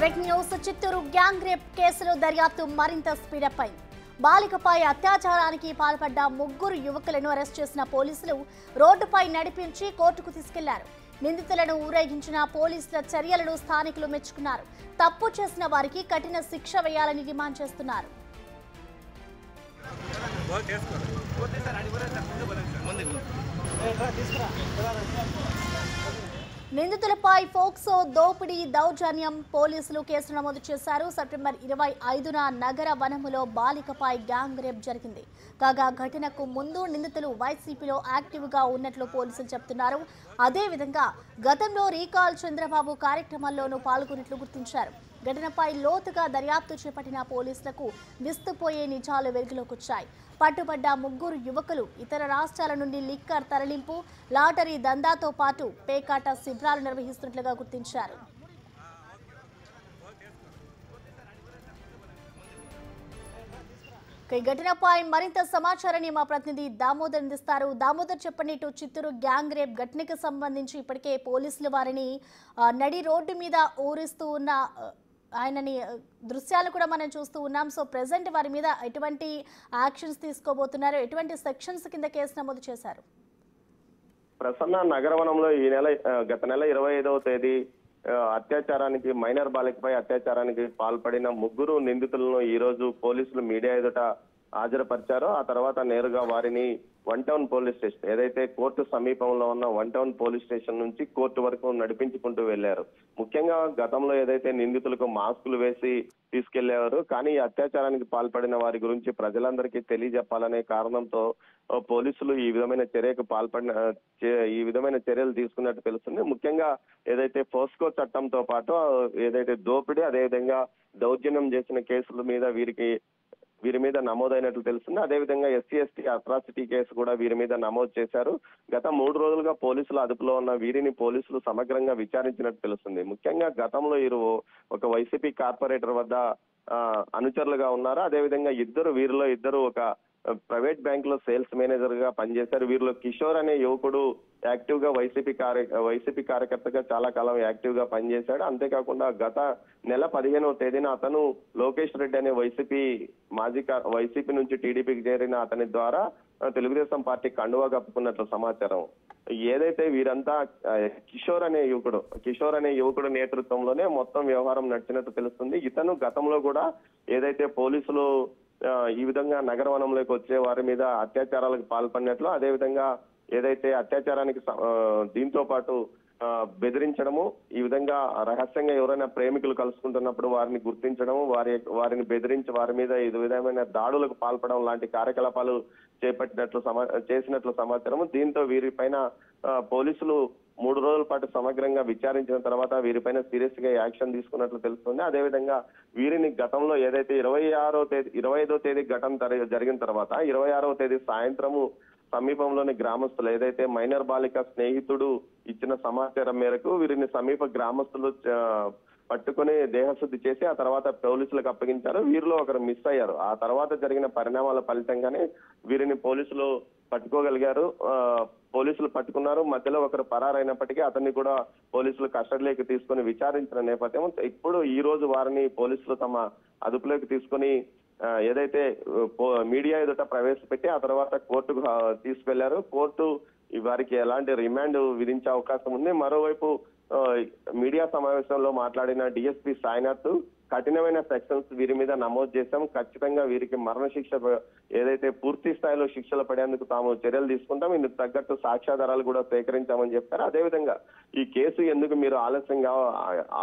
Breaking news Chittoor gang rape కేసులో దర్యాప్తు మరింత స్పీడప్ అయింది. బాలికపై అత్యాచారానికి పాల్పడ్డ ముగ్గురు యువకులను అరెస్ట్ చేసిన పోలీసులు రోడ్డుపై నడిపించి కోర్టుకు తీసుకెళ్లారు. నిందితులను ఊరేగించిన పోలీసుల చర్యలను స్థానికులు మెచ్చుకున్నారు. తప్పు చేసిన వారికి కఠిన శిక్ష వేయాలని డిమాండ్ చేస్తున్నారు. నిందితులపై ఫోక్సో దోపిడీ దౌర్జన్యం పోలీసులు కేసు నమోదు చేశారు. సెప్టెంబర్ 25న నగర వనములో బాలికపై గ్యాంగ్ రేప్ జరిగింది. కాగా ఘటనకు ముందు నిందితులు వైసీపీలో యాక్టివ్గా ఉన్నట్లు పోలీసులు చెబుతున్నారు. అదేవిధంగా గతంలో రీకాల్ చంద్రబాబు కార్యక్రమాల్లోనూ పాల్గొన్నట్లు గుర్తించారు. ఘటనపై లోతుగా దర్యాప్తు చేపట్టిన పోలీసులకు విస్తుపోయే నిజాలు వెలుగులోకి వచ్చాయి. పట్టుబడ్డ ముగ్గురు యువకులు ఇతర రాష్ట్రాల నుండి లిక్కర్ తరలింపు, లాటరీ దందాతో పాటు పేకాట శిబిరాలు నిర్వహిస్తున్నట్లుగా గుర్తించారు. ఈ ఘటనపై మరింత సమాచారాన్ని మా ప్రతినిధి దామోదర్ అందిస్తారు. దామోదర్, చెప్పండి, ఇటు చిత్తూరు గ్యాంగ్ రేప్ ఘటనకు సంబంధించి ఇప్పటికే పోలీసులు వారిని నడి రోడ్డు మీద ఊరిస్తూ ఉన్న ఆయనని దృశ్యాలు కూడా మనం చూస్తూ ఉన్నాం. సో ప్రెసెంట్ వారి మీద ఎటువంటి యాక్షన్స్ తీసుకోబోతున్నారు? ఎటువంటి సెక్షన్స్ కింద కేసు నమోదు చేశారు? ప్రసన్న నగరవనంలో గత నెల 25వ తేదీ అత్యాచారానికి మైనర్ బాలికపై అత్యాచారానికి పాల్పడిన ముగ్గురు నిందితులను ఈ రోజు పోలీసులు మీడియా ఎదుట హాజరుపరిచారు. ఆ తర్వాత నేరుగా వారిని వన్ టౌన్ పోలీస్ స్టేషన్, ఏదైతే కోర్టు సమీపంలో ఉన్న వన్ టౌన్ పోలీస్ స్టేషన్ నుంచి కోర్టు వరకు నడిపించుకుంటూ వెళ్లారు. ముఖ్యంగా గతంలో ఏదైతే నిందితులకు మాస్కులు వేసి తీసుకెళ్లేవారు, కానీ ఈ అత్యాచారానికి పాల్పడిన వారి గురించి ప్రజలందరికీ తెలియజెప్పాలనే కారణంతో పోలీసులు ఈ విధమైన చర్యలు తీసుకున్నట్టు తెలుస్తుంది. ముఖ్యంగా ఏదైతే పోస్కో చట్టంతో పాటు ఏదైతే దోపిడీ, అదేవిధంగా దౌర్జన్యం చేసిన కేసుల మీద వీరి మీద నమోదైనట్లు తెలుస్తుంది. అదేవిధంగా SC/ST అట్రాసిటీ కేసు కూడా వీరి మీద నమోదు చేశారు. గత 3 రోజులుగా పోలీసుల అదుపులో ఉన్న వీరిని పోలీసులు సమగ్రంగా విచారించినట్టు తెలుస్తుంది. ముఖ్యంగా గతంలో ఒక వైసీపీ కార్పొరేటర్ వద్ద అనుచరులుగా ఉన్నారు. అదేవిధంగా వీరిలో ఇద్దరు ఒక ప్రైవేట్ బ్యాంక్ లో సేల్స్ మేనేజర్ గా పనిచేశారు. వీరిలో కిషోర్ అనే యువకుడు యాక్టివ్ గా వైసీపీ కార్యకర్తగా చాలా కాలం యాక్టివ్ గా పనిచేశాడు. అంతేకాకుండా గత నెల 15వ తేదీన అతను లోకేష్ రెడ్డి అనే వైసీపీ నుంచి టీడీపీకి చేరిన అతని ద్వారా తెలుగుదేశం పార్టీ కండువా కప్పుకున్నట్లు సమాచారం. ఏదైతే వీరంతా కిషోర్ అనే యువకుడు నేతృత్వంలోనే మొత్తం వ్యవహారం నడిచినట్టు తెలుస్తుంది. ఇతను గతంలో కూడా ఏదైతే పోలీసులు ఈ విధంగా నగరవనంలోకి వచ్చే వారి మీద అత్యాచారాలకు పాల్పడినట్లు, అదేవిధంగా ఏదైతే అత్యాచారానికి దీంతో పాటు బెదిరించడము, ఈ విధంగా రహస్యంగా ఎవరైనా ప్రేమికులు కలుసుకుంటున్నప్పుడు వారిని గుర్తించడము, వారిని బెదిరించి వారి మీద ఈ విధమైన దాడులకు పాల్పడడం లాంటి కార్యకలాపాలు చేసినట్లు సమాచారము. దీంతో వీరిపైన పోలీసులు 3 రోజుల పాటు సమగ్రంగా విచారించిన తర్వాత వీరిపైన సీరియస్ గా యాక్షన్ తీసుకున్నట్లు తెలుస్తుంది. అదేవిధంగా వీరిని గతంలో ఏదైతే 25వ తేదీ ఘటన జరిగిన తర్వాత 26వ తేదీ సాయంత్రము సమీపంలోని గ్రామస్తులు, ఏదైతే మైనర్ బాలిక స్నేహితుడు ఇచ్చిన సమాచారం మేరకు వీరిని సమీప గ్రామస్తులు పట్టుకుని దేహశుద్ధి చేసి ఆ తర్వాత పోలీసులకు అప్పగించారు. వీరిలో ఒకరు మిస్ అయ్యారు. ఆ తర్వాత జరిగిన పరిణామాల ఫలితంగానే వీరిని పోలీసులు పట్టుకోగలిగారు. పోలీసులు పట్టుకున్నారు. మధ్యలో ఒకరు పరారైనప్పటికీ అతన్ని కూడా పోలీసులు కస్టడీలోకి తీసుకుని విచారించిన నేపథ్యం. ఇప్పుడు ఈ రోజు వారిని పోలీసులు తమ అదుపులోకి తీసుకుని ఏదైతే మీడియా ఎదుట ప్రవేశపెట్టి ఆ తర్వాత కోర్టుకు తీసుకెళ్లారు. కోర్టు వారికి ఎలాంటి రిమాండ్ విధించే అవకాశం ఉంది. మరోవైపు మీడియా సమావేశంలో మాట్లాడిన DSP సాయినాథ్ కఠినమైన సెక్షన్స్ వీరి మీద నమోదు చేశాం, ఖచ్చితంగా వీరికి మరణశిక్ష ఏదైతే పూర్తి స్థాయిలో శిక్షలు పడేందుకు తాము చర్యలు తీసుకుంటాం, ఇందుకు తగ్గట్టు సాక్ష్యాధారాలు కూడా సేకరించామని చెప్పారు. అదేవిధంగా ఈ కేసు ఎందుకు మీరు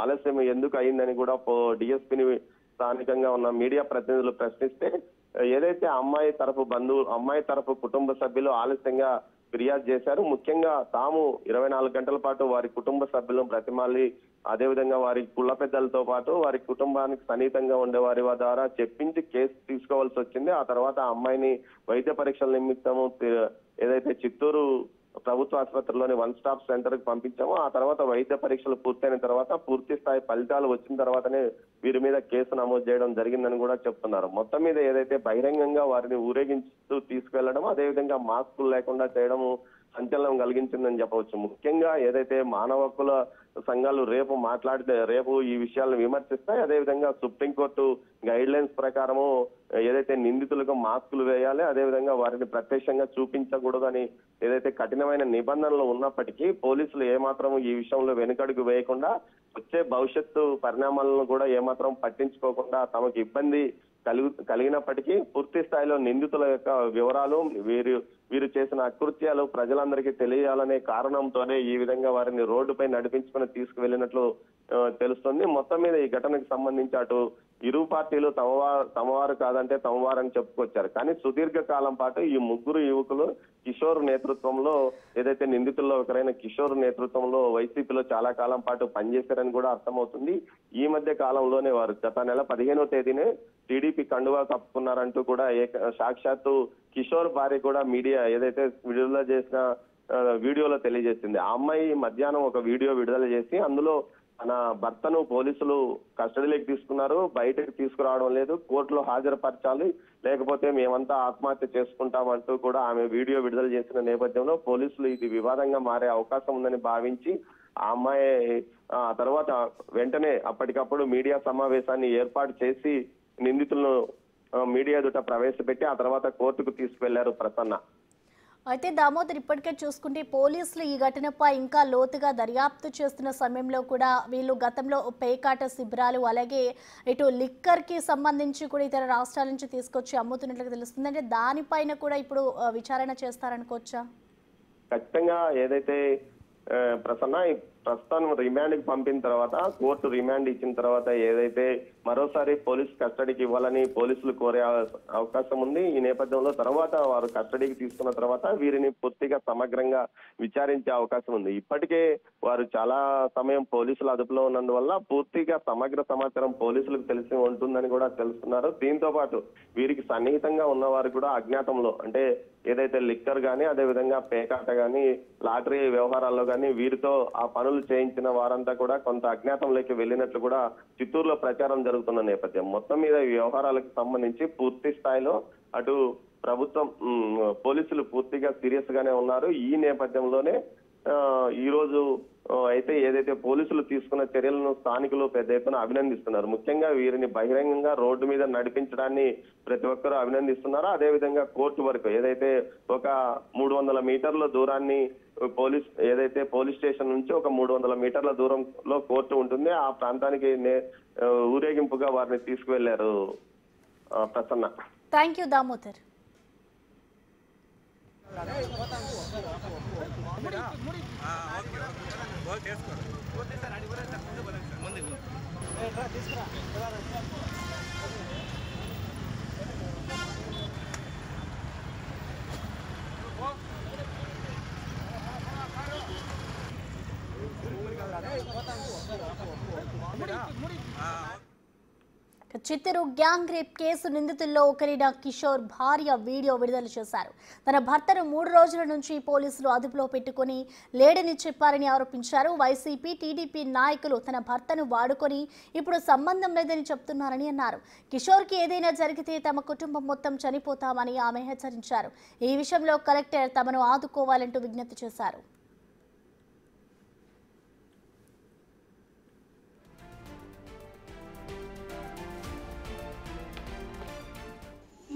ఆలస్యం ఎందుకు అయిందని కూడా DSPని స్థానికంగా ఉన్న మీడియా ప్రతినిధులు ప్రశ్నిస్తే, ఏదైతే అమ్మాయి తరపు కుటుంబ సభ్యులు ఆలస్యంగా ఫిర్యాదు చేశారు. ముఖ్యంగా తాము 24 గంటల పాటు వారి కుటుంబ సభ్యులను బ్రతిమాలి, అదేవిధంగా వారి కుల పెద్దలతో పాటు వారి కుటుంబానికి సన్నిహితంగా ఉండే వారి ద్వారా చెప్పించి కేసు తీసుకోవాల్సి వచ్చింది. ఆ తర్వాత ఆ అమ్మాయిని వైద్య పరీక్షల నిమిత్తము ఏదైతే చిత్తూరు ప్రభుత్వ ఆసుపత్రిలోని 1 స్టాప్ సెంటర్ కి పంపించాము. ఆ తర్వాత వైద్య పరీక్షలు పూర్తయిన తర్వాత పూర్తి స్థాయి ఫలితాలు వచ్చిన తర్వాతనే వీరి మీద కేసు నమోదు చేయడం జరిగిందని కూడా చెప్తున్నారు. మొత్తం మీద ఏదైతే బహిరంగంగా వారిని ఊరేగించుతూ తీసుకెళ్లడం, అదేవిధంగా మాస్కులు లేకుండా చేయడము, సంచలనం కలిగించిందని చెప్పవచ్చు. ముఖ్యంగా ఏదైతే మానవ హక్కుల సంఘాలు రేపు ఈ విషయాలను విమర్శిస్తాయి. అదేవిధంగా సుప్రీంకోర్టు గైడ్ లైన్స్ ప్రకారము ఏదైతే నిందితులకు మాస్కులు వేయాలి, అదేవిధంగా వారిని ప్రత్యక్షంగా చూపించకూడదని ఏదైతే కఠినమైన నిబంధనలు ఉన్నప్పటికీ పోలీసులు ఏమాత్రం ఈ విషయంలో వెనుకడుగు వేయకుండా వచ్చే భవిష్యత్తు పరిణామాలను కూడా ఏమాత్రం పట్టించుకోకుండా తమకు ఇబ్బంది కలిగినప్పటికీ పూర్తి స్థాయిలో నిందితుల యొక్క వివరాలు, వీరు చేసిన అకృత్యాలు ప్రజలందరికీ తెలియాలనే కారణంతోనే ఈ విధంగా వారిని రోడ్డుపై నడిపించుకుని తీసుకువెళ్ళినట్లు తెలుస్తుంది. మొత్తం మీద ఈ ఘటనకు సంబంధించి అటు ఇరు పార్టీలు తమవారు కాదంటే తమవారని చెప్పుకొచ్చారు. కానీ సుదీర్ఘ కాలం పాటు ఈ ముగ్గురు యువకులు కిషోర్ నేతృత్వంలో, ఏదైతే నిందితుల్లో ఒకరైన కిషోర్ నేతృత్వంలో వైసీపీలో చాలా కాలం పాటు పనిచేశారని కూడా అర్థమవుతుంది. ఈ మధ్య కాలంలోనే వారు గత నెల 15వ తేదీనే టీడీపీ కండువా కప్పుకున్నారంటూ కూడా సాక్షాత్తు కిషోర్ భార్య కూడా మీడియా ఏదైతే విడుదల చేసిన వీడియోలో తెలియజేసింది. ఆ అమ్మాయి మధ్యాహ్నం ఒక వీడియో విడుదల చేసి అందులో తన భర్తను పోలీసులు కస్టడీలోకి తీసుకున్నారు, బయటకు తీసుకురావడం లేదు, కోర్టులో హాజరుపరచాలి, లేకపోతే మేమంతా ఆత్మహత్య చేసుకుంటామంటూ కూడా ఆమె వీడియో విడుదల చేసిన నేపథ్యంలో పోలీసులు ఇది వివాదంగా మారే అవకాశం ఉందని భావించి ఆ అమ్మాయి తర్వాత వెంటనే అప్పటికప్పుడు మీడియా సమావేశాన్ని ఏర్పాటు చేసి నిందితులను మీడియా ఎదుట ప్రవేశపెట్టి ఆ తర్వాత కోర్టుకు తీసుకువెళ్లారు ప్రసన్న. అయితే దామోదర్, ఇప్పటికే చూసుకుంటే పోలీసులు ఈ ఘటనపై ఇంకా లోతుగా దర్యాప్తు చేస్తున్న సమయంలో కూడా వీళ్ళు గతంలో పేకాట శిబిరాలు, అలాగే ఇటు లిక్కర్కి సంబంధించి కూడా ఇతర రాష్ట్రాల నుంచి తీసుకొచ్చి అమ్ముతున్నట్లుగా తెలుస్తుంది. అంటే దానిపైన కూడా ఇప్పుడు విచారణ చేస్తారనుకోవచ్చా? ఖచ్చితంగా. ఏదైతే ప్రసన్న ప్రస్తుతం రిమాండ్కి పంపిన తర్వాత, కోర్టు రిమాండ్ ఇచ్చిన తర్వాత ఏదైతే మరోసారి పోలీస్ కస్టడీకి ఇవ్వాలని పోలీసులు కోరే అవకాశం ఉంది. ఈ నేపథ్యంలో తర్వాత వారు కస్టడీకి తీసుకున్న తర్వాత వీరిని పూర్తిగా సమగ్రంగా విచారించే అవకాశం ఉంది. ఇప్పటికే వారు చాలా సమయం పోలీసుల అదుపులో ఉన్నందువల్ల పూర్తిగా సమగ్ర సమాచారం పోలీసులకు తెలిసి ఉంటుందని కూడా తెలుస్తున్నారు. దీంతో పాటు వీరికి సన్నిహితంగా ఉన్నవారు కూడా అజ్ఞాతంలో, అంటే ఏదైతే లిక్కర్ గానీ, అదేవిధంగా పేకాట గానీ, లాటరీ వ్యవహారాల్లో గానీ వీరితో ఆ పనులు చేయించిన వారంతా కూడా కొంత అజ్ఞాతంలోకి వెళ్ళినట్లు కూడా చిత్తూరులో ప్రచారం జరుగుతున్న నేపథ్యం. మొత్తం మీద ఈ వ్యవహారాలకు సంబంధించి పూర్తి స్థాయిలో అటు ప్రభుత్వం, పోలీసులు పూర్తిగా సీరియస్ గానే ఉన్నారు. ఈ నేపథ్యంలోనే ఈ రోజు అయితే ఏదైతే పోలీసులు తీసుకున్న చర్యలను స్థానికులు పెద్ద ఎత్తున అభినందిస్తున్నారు. ముఖ్యంగా వీరిని బహిరంగంగా రోడ్డు మీద నడిపించడాన్ని ప్రతి ఒక్కరూ అభినందిస్తున్నారు. అదేవిధంగా కోర్టు వరకు ఏదైతే ఒక 300 మీటర్ల దూరాన్ని పోలీస్ స్టేషన్ నుంచి ఒక 300 మీటర్ల దూరంలో కోర్టు ఉంటుంది. ఆ ప్రాంతానికి ఊరేగింపుగా వారిని తీసుకువెళ్లారు Prasanna. Thank you Damodar. Chittoor gang rape case నిందితుల్లో ఒకరైన కిషోర్ భార్య వీడియో విడుదల చేశారు. తన భర్తను 3 రోజుల నుంచి పోలీసులు అదుపులో పెట్టుకుని లేడని చెప్పారని ఆరోపించారు. వైసీపీ, టీడీపీ నాయకులు తన భర్తను వాడుకొని ఇప్పుడు సంబంధం లేదని చెప్తున్నారని అన్నారు. కిషోర్కి ఏదైనా జరిగితే తమ కుటుంబం మొత్తం చనిపోతామని ఆమె హెచ్చరించారు. ఈ విషయంలో కలెక్టర్ తమను ఆదుకోవాలంటూ విజ్ఞప్తి చేశారు.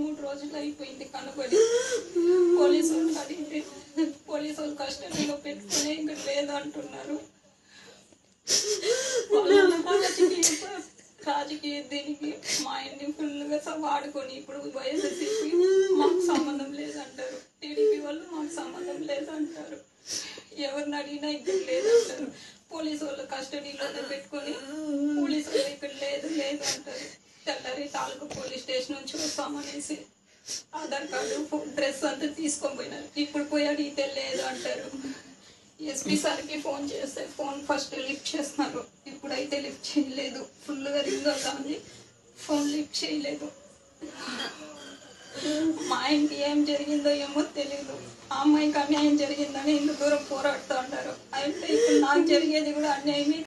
3 రోజులు అయిపోయింది కనబడి. పోలీసు వాళ్ళు అడిగితే పోలీసు వాళ్ళు కస్టడీలో పెట్టుకునే ఇంకా లేదంటున్నారు. రాజకీయ దీనికి మా ఇంటిని ఫుల్గా వాడుకొని ఇప్పుడు వైఎస్ఆర్సీపీ మాకు సంబంధం లేదంటారు, టీడీపీ వాళ్ళు మాకు సంబంధం లేదంటారు, ఎవరిని అడిగినా ఇక్కడ లేదంటారు. పోలీసు వాళ్ళు కస్టడీలోనే పెట్టుకొని పోలీసు వాళ్ళు ఇక్కడ లేదు లేదు అంటారు. తెల్లారి తాలూకు పోలీస్ స్టేషన్ నుంచి వస్తామనేసి ఆధార్ కార్డు డ్రెస్ అంతా తీసుకొని పోయినారు. ఇప్పుడు పోయి అడిగితే లేదు అంటారు. ఎస్పీ సార్కి ఫోన్ చేస్తే ఫోన్ ఫస్ట్ లిఫ్ట్ చేస్తున్నారు, ఇప్పుడైతే లిఫ్ట్ చేయలేదు. ఫుల్గా రింగ్ అవుతుంది, ఫోన్ లిఫ్ట్ చేయలేదు. మా ఆయనకి ఏం జరిగిందో ఏమో తెలియదు. ఆ అమ్మాయికి అన్యాయం జరిగిందని ఇంత దూరం పోరాడుతూ ఉంటారు. అయితే ఇప్పుడు నాకు జరిగేది కూడా అన్యాయమే.